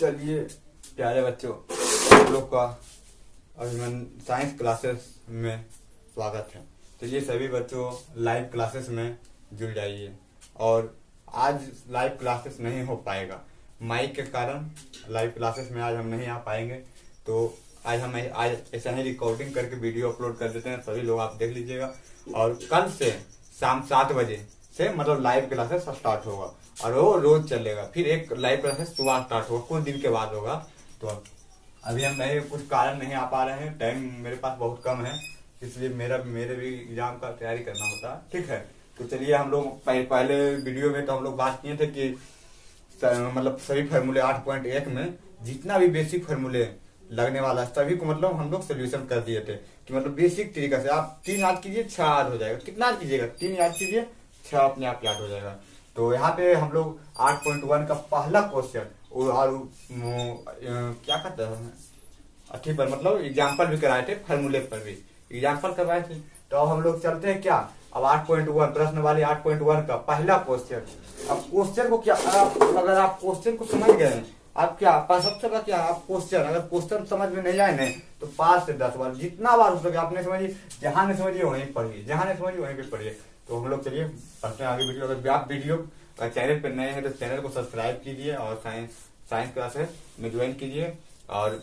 चलिए प्यारे बच्चों, आप लोग का अभिमन साइंस क्लासेस में स्वागत है। चलिए सभी बच्चों लाइव क्लासेस में जुड़ जाइए। और आज लाइव क्लासेस नहीं हो पाएगा, माइक के कारण लाइव क्लासेस में आज हम नहीं आ पाएंगे। तो आज हम ऐसा ही रिकॉर्डिंग करके वीडियो अपलोड कर देते हैं, सभी लोग आप देख लीजिएगा। और कल से शाम 7 बजे से मतलब लाइव क्लासेस स्टार्ट होगा और वो रोज चलेगा। फिर एक लाइव क्लासेस सुबह स्टार्ट होगा, कुछ दिन के बाद होगा। तो अभी हम नहीं, कुछ कारण नहीं आ पा रहे हैं, टाइम मेरे पास बहुत कम है, इसलिए मेरे भी एग्जाम का तैयारी करना होता है। ठीक है, तो चलिए हम लोग पहले वीडियो में तो हम लोग बात किए थे कि मतलब सभी फार्मूले 8.1 में जितना भी बेसिक फार्मूले लगने वाला है सभी को मतलब हम लोग सोल्यूशन कर दिए थे कि मतलब बेसिक तरीका से आप 3 याद कीजिए 6 याद हो जाएगा। कितना याद कीजिएगा? 3 याद कीजिए 6 अपने आप याद हो जाएगा। तो यहाँ पे हम लोग 8.1 का पहला क्वेश्चन और क्या कहते हैं अच्छी पर मतलब एग्जाम्पल भी कराए थे, फार्मूले पर भी एग्जाम्पल करवाए थे। तो अब हम लोग चलते हैं क्या, अब 8.1 प्रश्न वाले 8.1 का पहला क्वेश्चन। अब क्वेश्चन को क्या, अगर आप क्वेश्चन को समझ गए आप क्या सबसे पहले क्या आप क्वेश्चन, अगर क्वेश्चन समझ में नहीं आए नहीं तो 5 से 10 बार जितना बार हो सके आपने समझिए, जहां नहीं समझिए वहीं पढ़िए, जहां नहीं समझिए वहीं पे पढ़िए। तो हम लोग चलिए पढ़ते हैं आगे वीडियो। अगर आप वीडियो चैनल पर नए हैं तो चैनल को सब्सक्राइब कीजिए और साइंस क्लासेस में ज्वाइन कीजिए। और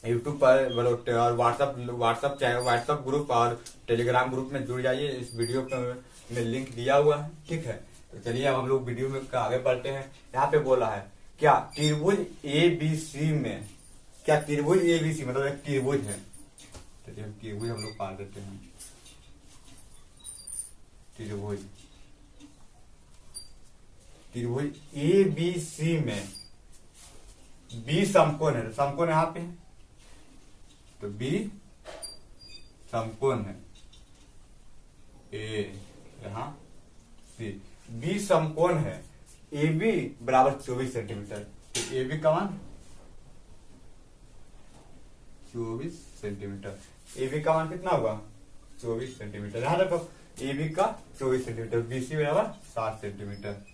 यूट्यूब पर और व्हाट्सअप ग्रुप और टेलीग्राम ग्रुप में जुड़ जाइए। इस वीडियो में लिंक दिया हुआ है। ठीक है, तो चलिए अब हम लोग वीडियो में आगे बढ़ते हैं। यहाँ पे बोला है क्या त्रिभुज ABC में, क्या त्रिभुज ABC मतलब एक त्रिभुज है। चलिए त्रिभुज हम लोग पार देते हैं। त्रिभुज ABC में B समकोण है, समकोण यहाँ पे है तो B समकोण है A यहाँ C, B समकोण है AB बराबर 24 सेंटीमीटर। तो AB का मान 24 सेंटीमीटर, AB का मान कितना होगा 24 सेंटीमीटर। ध्यान रखो AB का 24 सेंटीमीटर, BC बराबर 7 सेंटीमीटर,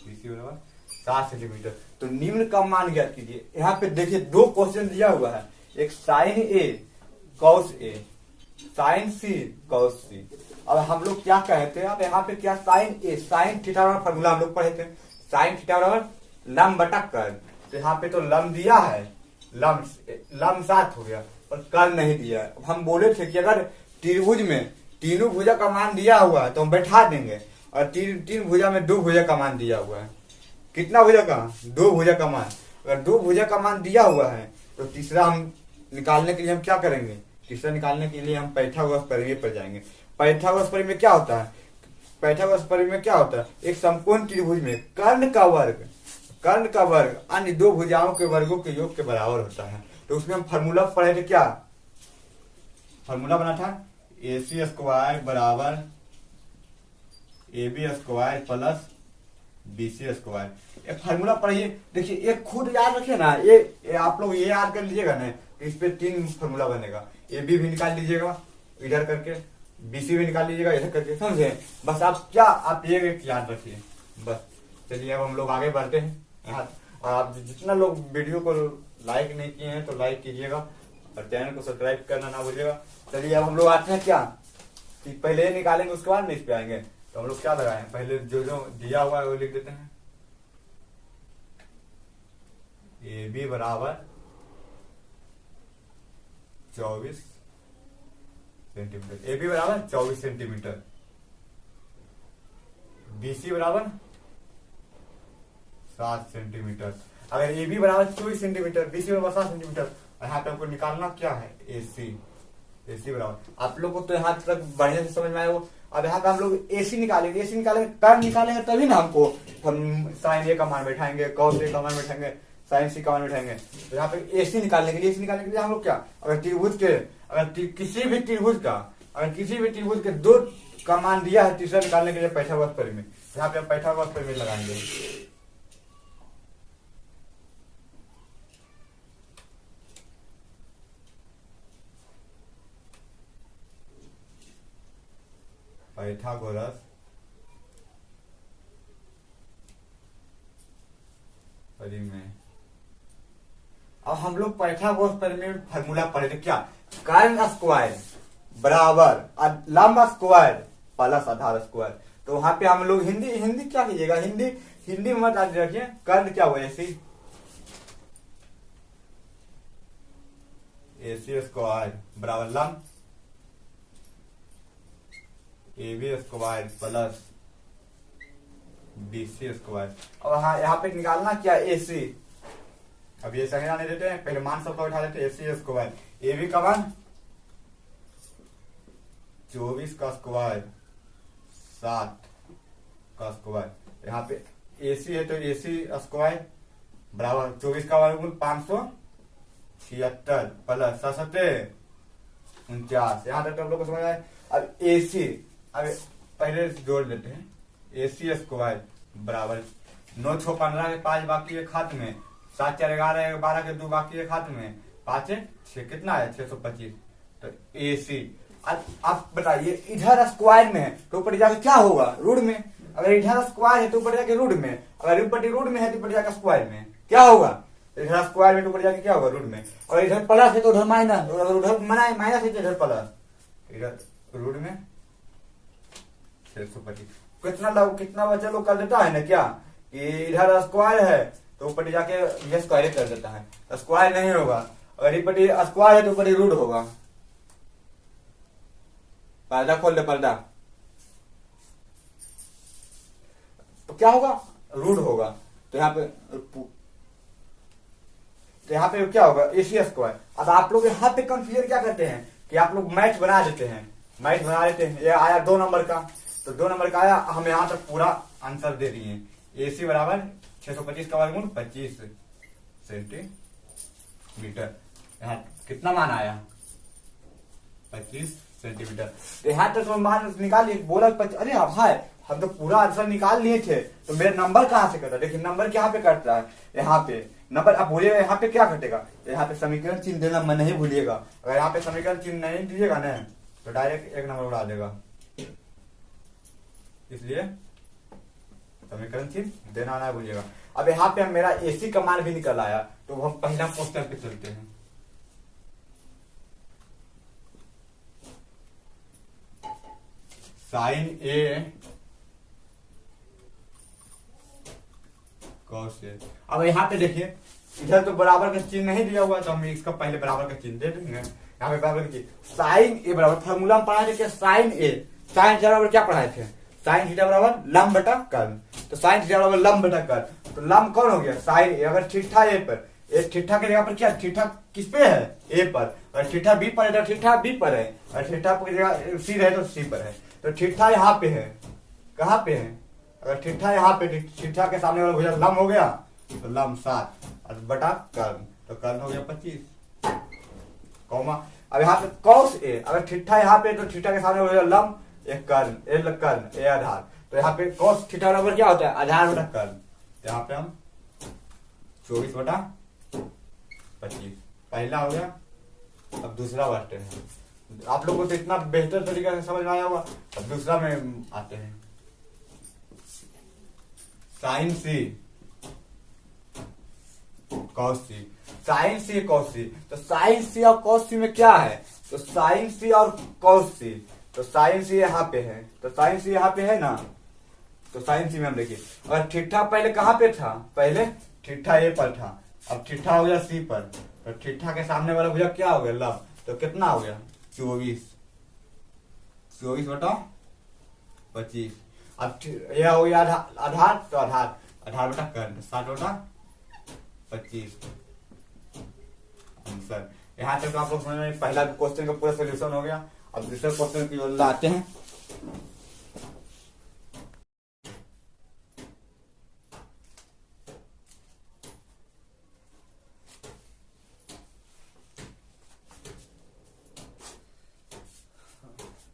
BC बराबर 7 सेंटीमीटर। तो निम्न का मान ज्ञात कीजिए। यहाँ पे देखिए 2 क्वेश्चन दिया हुआ है, एक sine A cos A, sine C cos C। अब हम लोग क्या कहते हैं, अब यहाँ पे क्या साइन A, साइन थीटा वाला फॉर्मूला हम लोग पढ़े थे, साइन थीटा बराबर लंब बटा कर्ल। तो यहाँ पे तो लंब दिया है, लंब 7 हो गया पर कर्ल नहीं दिया है। हम बोले थे कि अगर त्रिभुज में तीनों भुजा का मान दिया हुआ है तो हम बैठा देंगे, और तीन भुजा में 2 भुजा का मान दिया हुआ है। कितना भुजा का? 2 भुजा का मान। अगर 2 भुजा का मान दिया हुआ है तो तीसरा हम निकालने के लिए हम क्या करेंगे, तीसरा निकालने के लिए हम पाइथागोरस प्रमेय पर जाएंगे। पाइथागोरस प्रमेय क्या होता है, पाइथागोरस प्रमेय में क्या होता है, एक समकोण त्रिभुज में कर्ण का वर्ग अन्य 2 भुजाओं के वर्गों के योग के बराबर होता है। तो उसमें हम फार्मूला पढ़े थे, क्या फार्मूला बना था, AC स्क्वायर बराबर AB square plus BC square. एक फार्मूला पढ़िए, देखिए एक खुद याद रखिए ना, ये आप लोग ये याद कर लीजिएगा ना, इस पे 3 फार्मूला बनेगा। AB भी निकाल लीजिएगा इधर करके, BC भी निकाल लीजिएगा इधर करके, समझे। बस आप क्या आप ये याद रखिए बस। चलिए अब हम लोग आगे बढ़ते हैं। और आप जितना लोग वीडियो को लाइक नहीं किए हैं तो लाइक कीजिएगा और चैनल को सब्सक्राइब करना ना भूलिएगा। चलिए अब हम लोग आते हैं क्या कि पहले ये निकालेंगे उसके बाद में इस पे आएंगे। तो हम लोग क्या लगाए, पहले जो दिया हुआ है वो लिख देते हैं। AB बराबर 24 सेंटीमीटर, AB बराबर 24 सेंटीमीटर, BC बराबर 7 सेंटीमीटर। अगर AB बराबर 24 सेंटीमीटर, BC बराबर 7 सेंटीमीटर, यहाँ पे हमको निकालना क्या है AC बराबर, आप लोग को तो यहाँ तक बढ़िया से समझ में आया वो। अब यहाँ पे हम लोग AC निकालेंगे, कर्ल निकालेंगे तभी ना हमको हम साइन A का मान बैठाएंगे, कॉस A का मान बैठाएंगे, साइन C का मान बैठाएंगे। तो यहाँ पे AC निकालने के लिए हम लोग क्या, अगर त्रिभुज के किसी भी त्रिभुज के 2 का मान दिया है, तीसरा निकालने के लिए पाइथागोरस प्रमेय, यहाँ पे हम पाइथागोरस प्रमेय लगाएंगे। पाइथागोरस परिमेय। अब हम लोग पाइथागोरस परिमेय फार्मूला पढ़े थे क्या, कर्ण स्क्वायर बराबर लंब स्क्वायर प्लस आधार स्क्वायर। तो वहां पे हम लोग हिंदी हिंदी क्या कीजिएगा, हिंदी हिंदी में मत आज रखिए, कर्ण क्या हुआ एसी स्क्वायर बराबर लंब AB square plus BC square. अब यहाँ पे निकालना क्या AC, अब ये संज्ञा नहीं देते हैं, पहले मान सबका उठा देते हैं। AC स्क्वायर AB का मान 24 का स्क्वायर 7 का स्क्वायर। यहाँ पे AC है तो AC स्क्वायर बराबर 24 का वर्गमूल 576 प्लस 49। यहाँ तक हम लोग को समझ आए। अब AC अब पहले जोड़ लेते हैं, AC स्क्वायर बराबर 9 6 15 के 5 बाकी एक हाथ में, 7 4 11 12 के 2 बाकी एक हाथ में, 5 6 कितना है 625। तो AC आप बताइए इधर स्क्वायर में है तो ऊपर जाके क्या होगा रूट में, अगर इधर स्क्वायर है तो ऊपर जाके रूट में, अगर ऊपर रूट में है तो ऊपर जाकर स्क्वायर में क्या होगा, इधर स्क्वायर में तो ऊपर जाके क्या होगा रूट में, और इधर प्लस है तो उधर माइनस, और अगर उधर माइनस है तो इधर प्लस, इधर रूट में 625। कितना बच्चा लोग कर देता है ना क्या कि इधर स्क्वायर है तो ऊपर जाके ये स्क्वायर कर देता है, स्क्वायर नहीं होगा, अगर ऊपर स्क्वायर है तो ऊपर रूट होगा। पर्दा खोल दे पर्दा, तो क्या होगा रूट होगा। तो यहाँ पे क्या होगा AC स्क्वायर। अब आप लोग यहाँ पे कंफ्यूजन क्या करते हैं कि आप लोग मैथ बना देते हैं, मैथ बना लेते हैं। ये आया 2 नंबर का, तो 2 नंबर का आया, हम यहाँ तक पूरा आंसर दे दिए। AC बराबर 625 का वर्गमूल 25 सेंटीमीटर। यहाँ कितना मान आया 25 सेंटीमीटर। यहाँ तक तो मान निकाल लिए, बोला अरे भाई हम तो पूरा आंसर निकाल लिए थे, तो मेरा नंबर कहाँ से कटा, देखिए नंबर यहाँ पे कटता है, यहाँ पे नंबर। अब बोलिएगा यहाँ पे क्या कटेगा, यहाँ पे समीकरण चिन्ह देना मैं नहीं भूलिएगा, अगर यहाँ पे समीकरण चिन्ह नहीं दीजिएगा ना तो डायरेक्ट 1 नंबर उड़ा देगा, इसलिए समीकरण चिन्ह देना ना भूलिएगा। अब यहाँ पे मेरा AC का मान भी निकल आया, तो हम पहला क्वेश्चन पे चलते हैं। Sine A cos A। अब यहाँ पे देखिए इधर तो बराबर का चिन्ह नहीं दिया हुआ, तो हम इसका पहले बराबर का चिन्ह दे देंगे। यहाँ पे बराबर की साइन A बराबर, फॉर्मूला में पढ़ाए थे साइन A, साइन थीटा बराबर क्या पढ़ाए थे, साइन थीटा बराबर लंब बटा कर्ण। तो साइन थीटा बराबर लंब बटा कर्ण, तो लंब कौन हो गया साइन A। अगर थीटा A पर, थीटा के जगह पर क्या, थीटा किस पे है A पर, और थीटा B पर है तो थीटा B पर है, और थीटा की जगह C रहे तो C पर है। तो थीटा यहाँ पे है, कहाँ पे है, अगर थीटा यहाँ पे, थीटा के सामने वाला भुजा लंब हो गया तो लंब 7 और बटा कर्ण, तो कर्ण हो गया 25 कौमा। अब यहाँ पे कॉस A, अगर थीटा यहाँ पे तो थीटा के सामने भुजा लंब, एक कर्ण, ए आधार, तो यहाँ पे कॉस थीटा बराबर क्या होता है आधार बटा कर्ण। यहाँ पे हम 24 बटा 25 पहला हो गया। अब दूसरा बढ़ते हैं, आप लोगों को तो इतना बेहतर तरीका से समझ में आया होगा। अब दूसरा में आते हैं, sine C cos C, sine C cos C। तो साइन C और कॉस C में क्या है, तो साइन C और कॉस C, तो साइन C यहाँ पे है, तो साइन C यहाँ पे है ना, तो साइन C में हम देखिए अगर थीटा पहले कहाँ पे था, पहले थीटा A पर था, अब थीटा हो गया C पर, तो थीटा के सामने वाला भुजा क्या हो गया लंब, तो कितना हो गया 24 बटा 25। अब यह हो गया आधार, तो आधार बटा कर्ण 7 बटा 25 आंसर। यहाँ तक तो आप लोग समझ में पहला क्वेश्चन का पूरा सोल्यूशन हो गया। अब दूसरे क्वेश्चन की ओर आते हैं।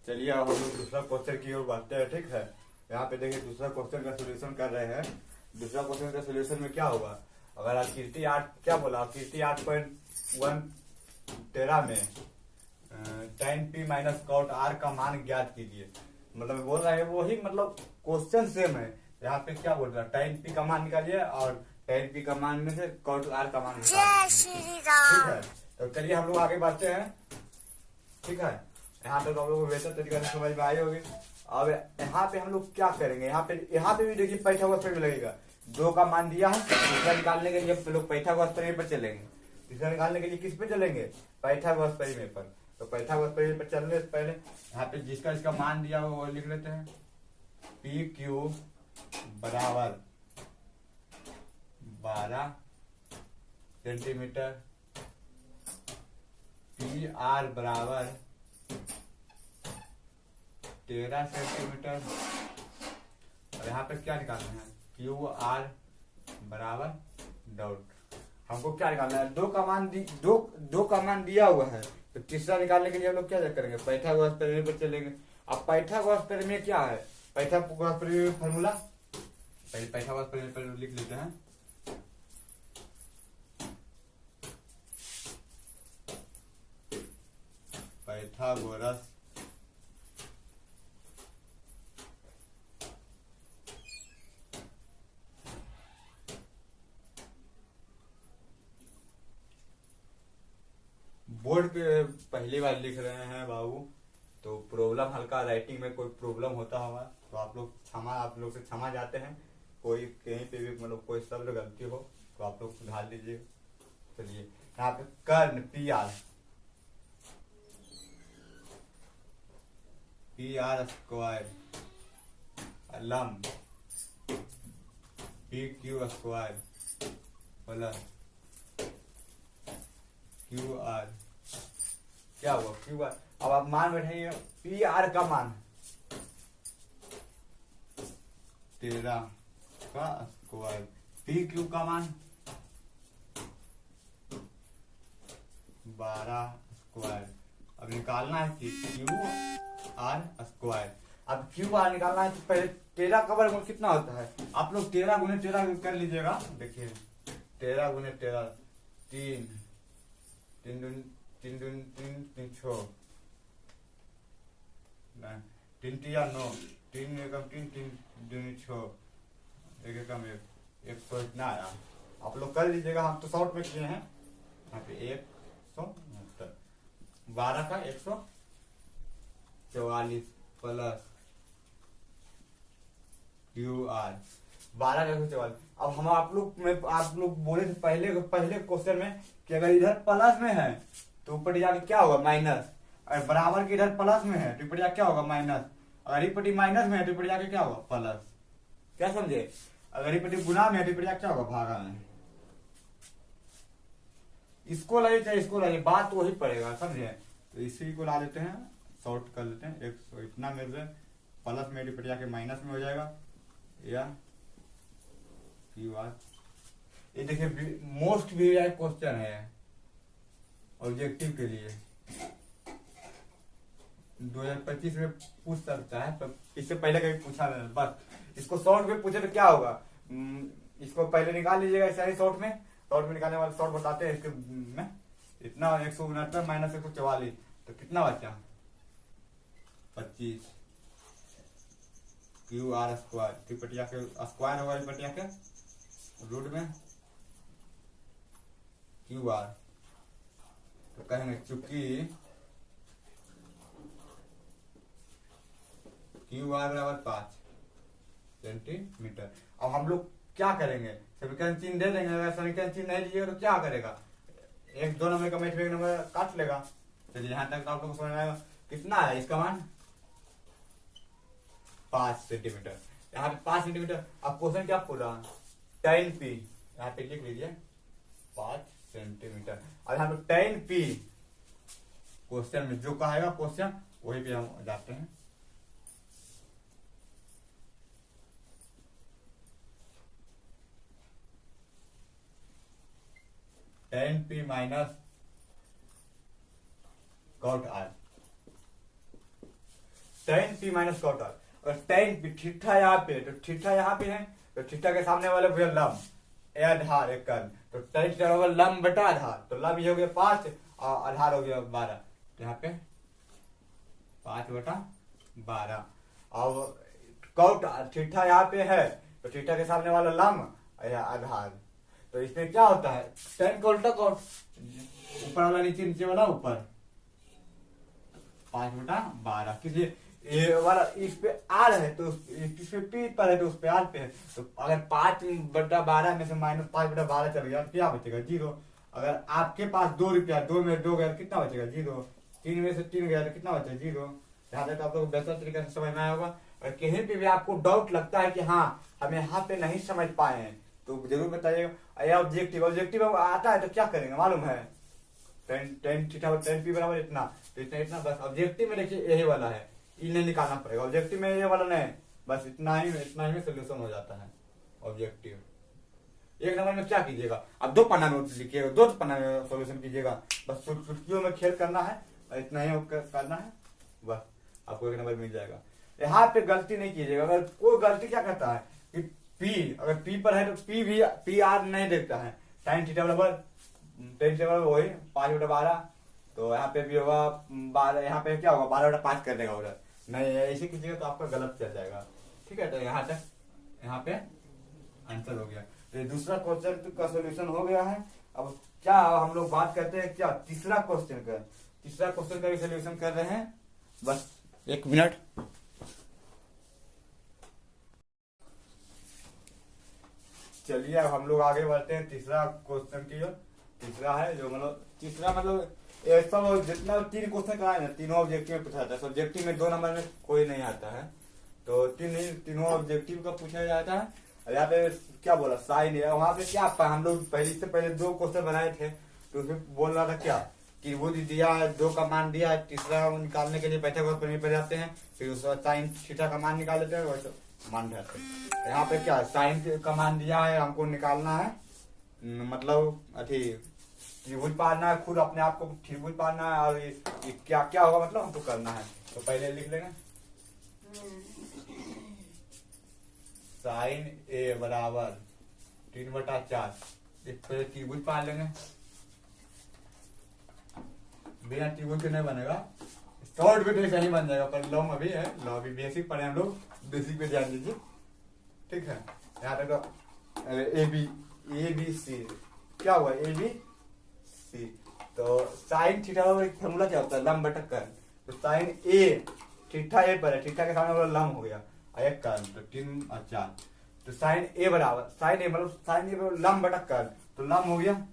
चलिए अब हम लोग दूसरा क्वेश्चन की ओर बढ़ते हैं, ठीक है। यहाँ पे देखिए दूसरा क्वेश्चन का सोल्यूशन कर रहे हैं। दूसरा क्वेश्चन का सोल्यूशन में क्या होगा, अगर आकृति 8 क्या बोला, आकृति 8.1 में tan P minus cot R का मान ज्ञात कीजिए। मतलब बोल रहा है वही, मतलब क्वेश्चन सेम है। यहाँ पे क्या बोल रहा है tan P का मान निकालिए और tan p का मान में से cot r का मान निकाल देंगे। ठीक है, तो चलिए हम लोग आगे बढ़ते हैं। ठीक है, यहाँ पे तो हम लोग को बेहतर तरीके से समझ में आई होगी। अब यहाँ पे हम लोग क्या करेंगे, यहाँ पे भी देखिए पाइथागोरस थ्योरम लगेगा। 2 का मान दिया है, तीसरा निकालने के लिए लोग पाइथागोरस थ्योरम पर चलेंगे। तीसरा निकालने के लिए किस पे चलेंगे, पाइथागोरस थ्योरम पर। तो पाइथागोरस थ्योरम पर चलने से पहले यहाँ पे जिसका इसका मान दिया हुआ वो लिख लेते हैं। पी क्यू बराबर 12 सेंटीमीटर, पी आर बराबर 13 सेंटीमीटर, और यहाँ पे क्या निकालना है, क्यू आर बराबर डॉट। हमको क्या निकालना है, 2 का मान दिया हुआ है। तो तीसरा निकालने के लिए हम लोग क्या करेंगे, पाइथागोरस थ्योरम पर चलेंगे। अब पाइथागोरस थ्योरम में क्या है, पाइथागोरस थ्योरम फार्मूला, पहले पाइथागोरस थ्योरम पर लिख लेते हैं। पाइथागोरस बोर्ड पे पहली बार लिख रहे हैं बाबू, तो प्रॉब्लम हल्का राइटिंग में कोई प्रॉब्लम होता होगा तो आप लोग से क्षमा जाते हैं। कोई कहीं पे भी मतलब कोई शब्द गलती हो तो आप लोग सुधार लीजिए। चलिए यहाँ पे कर्ण पी आर स्क्वायर लंब P Q square plus Q R, क्या हुआ क्यू आर। अब आप मान बैठेंगे, पी आर का मान 13 का स्क्वायर, पी क्यू का मान 12 स्क्वायर। अब निकालना है कि क्यू आर स्क्वायर। अब क्यू आर निकालना है तो पहले 13 का वर्गमूल कितना होता है, आप लोग 13 गुने 13 कर लीजिएगा। देखिए 13 गुने 13 3 3 दूनी 3 दूनी 3 3 6 3 3 9 3 एकम 3 3 दूनी 6 एक एकम 1 100 इतना आया। आप लोग कर लीजिएगा, हम तो शॉर्ट में किए हैं। यहाँ पे 169 12 का 144 प्लस क्यू आर 12 का 144। अब हम आप लोग बोले थे पहले क्वेश्चन में कि अगर इधर प्लस में है तो ऊपर जाके क्या होगा माइनस, अगर बराबर के इधर प्लस में है तो ऊपर जाके क्या होगा माइनस, अगर ये पट्टी माइनस में है तो ऊपर जाके क्या होगा प्लस। क्या समझे, अगर ये पट्टी गुना में है तो ऊपर जाके क्या होगा भागा में। इसको लाइए चाहे इसको लाइए, बात वही पड़ेगा, समझे। तो इसी को ला लेते हैं, शॉर्ट कर लेते हैं। 100 इतना मिल रहा है, प्लस में ऊपर जाके माइनस में हो जाएगा या क्यू आर। ये देखिए मोस्ट वीआईपी क्वेश्चन है ऑब्जेक्टिव के लिए, 2025 में पूछ सकता है, पर इससे पहले कभी पूछा नहीं। बस इसको शॉर्ट में पूछे तो क्या होगा, इसको पहले निकाल लीजिएगा ऐसा ही शॉर्ट में निकालने वाले शॉर्ट बताते हैं इसके में। इतना 169 माइनस 144 तो कितना बचा 25 क्यू आर स्क्वायर, त्रिपटिया के स्क्वायर होगा त्रिपटिया के रूट में क्यू आर। तो कहेंगे चूंकि क्यू आर बराबर 5 सेंटीमीटर। अब हम लोग क्या करेंगे, समीकरण चिन्ह दे देंगे। अगर समीकरण चिन्ह नहीं दीजिएगा तो क्या करेगा, 1 2 नंबर का मैथमेटिक नंबर काट लेगा। चलिए यहाँ तक आप लोग को समझ आएगा। कितना है इसका मान 5 सेंटीमीटर, यहाँ पे 5 सेंटीमीटर। अब क्वेश्चन क्या पूरा tan p, यहाँ पे लिख लीजिए 5 सेंटीमीटर। और यहाँ पे tan p क्वेश्चन में जो कहेगा क्वेश्चन वही पे हम जाते हैं। tan p minus cot r, tan p minus cot r। और tan p थीटा यहाँ पे, तो थीटा यहाँ पे है तो थीटा के सामने वाले भैया लंब ए आधार एक कर्ण, तो tan थीटा होगा लंब बटा आधार। तो लंब ये हो गया 5 और आधार हो गया 12, तो यहाँ पे 5 बटा 12। अब cot थीटा यहाँ पे है तो थीटा के सामने वाला लंब आधार, तो इसमें क्या होता है, टेन का उल्टा कौन, ऊपर वाला नीचे, नीचे वाला ऊपर, 5/12 किसी ये वाला इस पे आर है तो इस पे पी पर है तो उस पे आर पे है। तो अगर 5/12 में से -5/12 चल गया क्या बचेगा, 0। अगर आपके पास 2 रुपया, 2 में 2 गया कितना बचेगा, 0। 3 में से 3 गया तो कितना बचेगा, 0। यहाँ तक आप लोग बेहतर तरीके से समझ में आया होगा। और कहीं पे भी आपको डाउट लगता है कि हाँ हम यहाँ पे नहीं समझ पाए हैं तो जरूर बताइएगा। या ऑब्जेक्टिव, ऑब्जेक्टिव आता है तो क्या करेंगे मालूम है, टेन थीटा टेन पी बराबर इतना, तो इतना इतना बस। ऑब्जेक्टिव में देखिए यही वाला है, इन्हें निकालना पड़ेगा। ऑब्जेक्टिव में ये वाला नहीं, बस इतना ही में सोल्यूशन हो जाता है ऑब्जेक्टिव। एक नंबर में क्या कीजिएगा, अब 2 पन्ना नोट लिखिएगा, 2 पन्ना में सोल्यूशन कीजिएगा, बस चुटकियों में खेल करना है, इतना ही करना है, बस आपको 1 नंबर मिल जाएगा। यहाँ पे गलती नहीं कीजिएगा। अगर कोई गलती क्या करता है कि पी, अगर पी पर है तो पी भी पी आर नहीं देखता है, साइन थीटा बराबर टेन टेबल वही 5/12, तो यहाँ पे भी होगा 12, यहाँ पे क्या होगा 12/5 कर देगा उधर, नहीं ऐसे कीजिएगा तो आपका गलत चल जाएगा। ठीक है, तो यहाँ तक यहाँ पे आंसर हो गया। तो दूसरा क्वेश्चन का सोल्यूशन हो गया है। अब क्या हम लोग बात करते हैं क्या तीसरा क्वेश्चन का, तीसरा क्वेश्चन का भी सोल्यूशन कर रहे हैं, बस 1 मिनट। चलिए अब हम लोग आगे बढ़ते हैं तीसरा क्वेश्चन की ओर। तीसरा है जो तीसरा सब जितना 3 क्वेश्चन कराए ना, तीनों ऑब्जेक्टिव में पूछा जाता है। सब्जेक्टिव में 2 नंबर में कोई नहीं आता है, तो तीनों ऑब्जेक्टिव का पूछा जाता है। यहाँ पे क्या बोला साइन है, वहां पे क्या हम लोग से पहले 2 क्वेश्चन बनाए थे, तो उसमें बोल रहा था क्या कि वो दिया है, 2 का मान दिया है, तीसरा निकालने के लिए पाइथागोरस प्रमेय पर जाते हैं, फिर उसके बाद साइन थीटा का मान निकाल लेते हैं, वैसे मान जाते हैं। यहाँ पे क्या साइन का मान दिया है, हमको निकालना है, मतलब अथी त्रिभुज पालना है, खुद अपने आप को त्रिभुज पालना है, और ये क्या क्या होगा मतलब हमको करना है। तो पहले लिख लेंगे साइन ए बराबर 3/4, पहले त्रिभुज पाल लेंगे, बिना त्रिभुज के नहीं बनेगा, शॉर्ट में सही बन जाएगा, पर लॉन्ग अभी है, लॉ अभी बेसिक पढ़े हम लोग, बेसिक पे ध्यान दीजिए। ठीक है, यहाँ तक ए बी सी क्या हुआ, ए बी सी, तो साइन थीटा का फॉर्मूला क्या होता है, लंब बटा कर्ण। तो साइन ए थीटा ए पर है, थीटा के सामने वाला लंब हो गया, एक कर्ण, तो 3 और 4, तो साइन ए बराबर साइन ए मतलब साइन ए लंब बटा कर्ण, तो लंब हो गया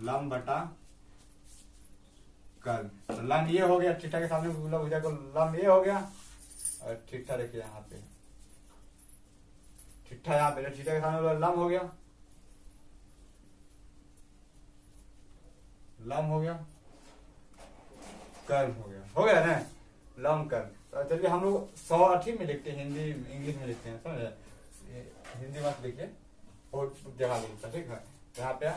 लंब बटा कर्ण, तो लंब ये हो गया, थीटा के सामने हो जाएगा, लंब ये हो गया, और थीटा देखिए यहाँ पे थीटा, यहाँ पे थीटा के सामने लंब हो गया, लंब हो गया, कर्व हो गया ना, लंब कर्व। तो चलिए हम लोग 180 में लिखते हैं, हिंदी इंग्लिश में लिखते हैं, समझे, हिंदी मत लिखिए और जगह लिखता, ठीक है। यहाँ पे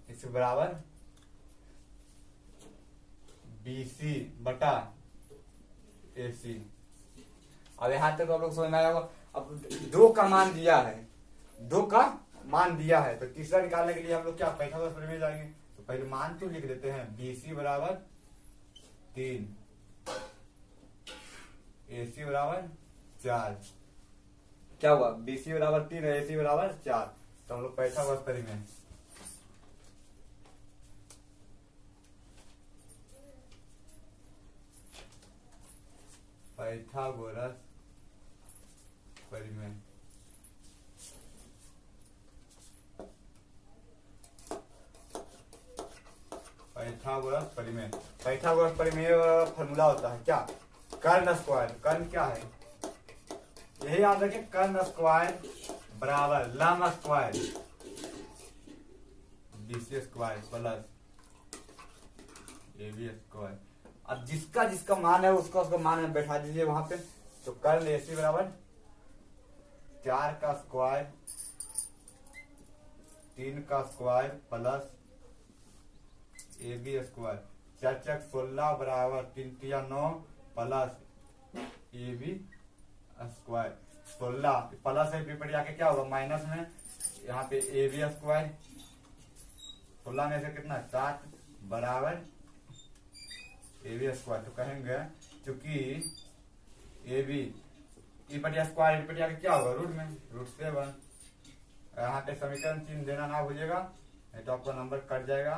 इसके बराबर BC बटा AC। अब यहाँ तक आप लोग समझ में आया होगा। अब 2 का मान दिया है, 2 का मान दिया है, तो तीसरा निकालने के लिए हम लोग क्या पाइथागोरस प्रमेय जाएंगे। तो पहले मान तो लिख देते हैं, BC बराबर 3, AC बराबर 4, क्या हुआ, BC बराबर 3 और AC बराबर 4, तो हम लोग पाइथागोरस प्रमेय पाइथागोरस प्रमेय पाइथागोरस प्रमेय फॉर्मूला होता है क्या, कर्ण स्क्वायर, कर्ण क्या है यही याद रखें, कर्ण स्क्वायर बराबर लंब square BC square plus AB square. अब जिसका जिसका मान है उसका मान में बैठा दीजिए वहां पे। तो कर्ण AC बराबर 4 का स्क्वायर 3 का स्क्वायर प्लस AB स्क्वायर, 4 4 16 बराबर 3 3 9 प्लस AB स्क्वायर 16 प्लस है, फिर आके क्या होगा माइनस में, यहाँ पे AB स्क्वायर 16 में से कितना 7 बराबर AB स्क्वायर। तो कहेंगे क्योंकि AB ई बटा स्क्वायर ई बटा क्या होगा रूट में रूट 7। यहाँ पे समीकरण चिन्ह देना ना भूलिएगा, नहीं तो आपका नंबर कट जाएगा।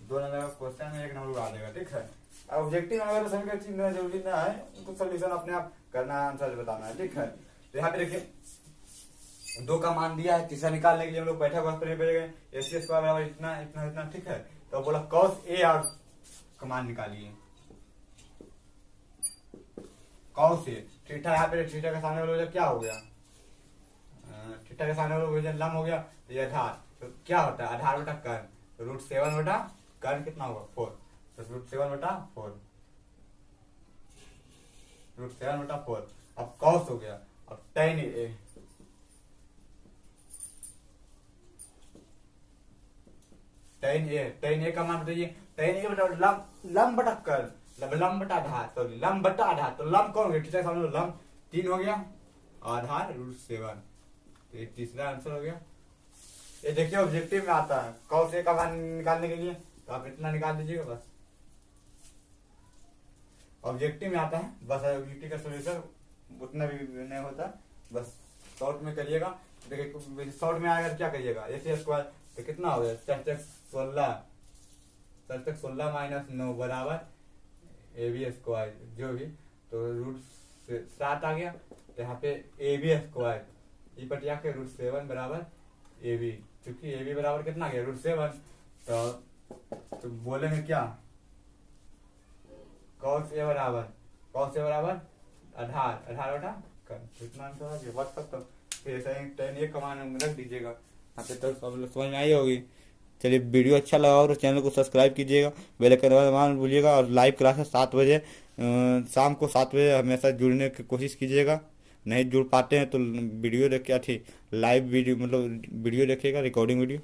2 नंबर का क्वेश्चन में 1 नंबर उड़ा देगा, ठीक है। ऑब्जेक्टिव नंबर समीकरण चिन्ह देना जरूरी ना है, उनको सोल्यूशन अपने आप करना है, आंसर बताना है, ठीक है। तो यहाँ पे देखिए 2 का मान दिया है, तीसरा निकालने के लिए हम लोग बैठा हुआ गए AC स्क्वायर बराबर इतना इतना इतना, ठीक है। तो बोला cos A और का मान निकालिए, cos A थीटा, यहाँ पे थीटा के सामने वाला क्या हो गया, थीटा के सामने वाला लंब हो गया, तो ये आधार, तो क्या होता है आधार बटा कर्ण, तो रूट 7 बटा कर्ण कितना होगा 4, तो रूट 7 बटा 4, रूट 7 बटा 4। अब cos हो गया, अब tan A, tan A का मान बताइए, tan A बटा लंब बटा कर्ण, लंब बटा आधार, सॉरी लंब बटा आधार, तो लंब कौन हो गया, थीटा के सामने लंब 3 हो गया, आधार रूट 7, तो ये तीसरा आंसर हो गया। ये देखिए ऑब्जेक्टिव में आता है cos A का मान निकालने के लिए, तो आप इतना निकाल दीजिएगा बस, ऑब्जेक्टिव में आता है बस। ऑब्जेक्टिव का सोल्यूशन उतना भी नहीं होता, बस शॉर्ट में करिएगा। देखिए शॉर्ट में आएगा क्या करिएगा, AC स्क्वायर तो कितना हो गया 4 16 माइनस 9 बराबर AB स्क्वायर, जो भी, तो रूट 7 आ गया, तो यहाँ पे AB स्क्वायर ई पटिया के रूट 7 बराबर AB, क्योंकि AB बराबर कितना गया रूट 7, तो बोलेंगे क्या cos A बराबर आधार बटा कर्ण, कितना आंसर आ गया बस तक। तो फिर ऐसा ही tan A का मान रख दीजिएगा, यहाँ पे तो सब समझ में आई होगी। चलिए वीडियो अच्छा लगा हो तो चैनल को सब्सक्राइब कीजिएगा, बेल आइकन दबाना भूलिएगा, और लाइव क्लासेस 7 बजे शाम को 7 बजे हमेशा जुड़ने की कोशिश कीजिएगा। नहीं जुड़ पाते हैं तो वीडियो देख के लाइव वीडियो मतलब वीडियो देखिएगा, रिकॉर्डिंग वीडियो।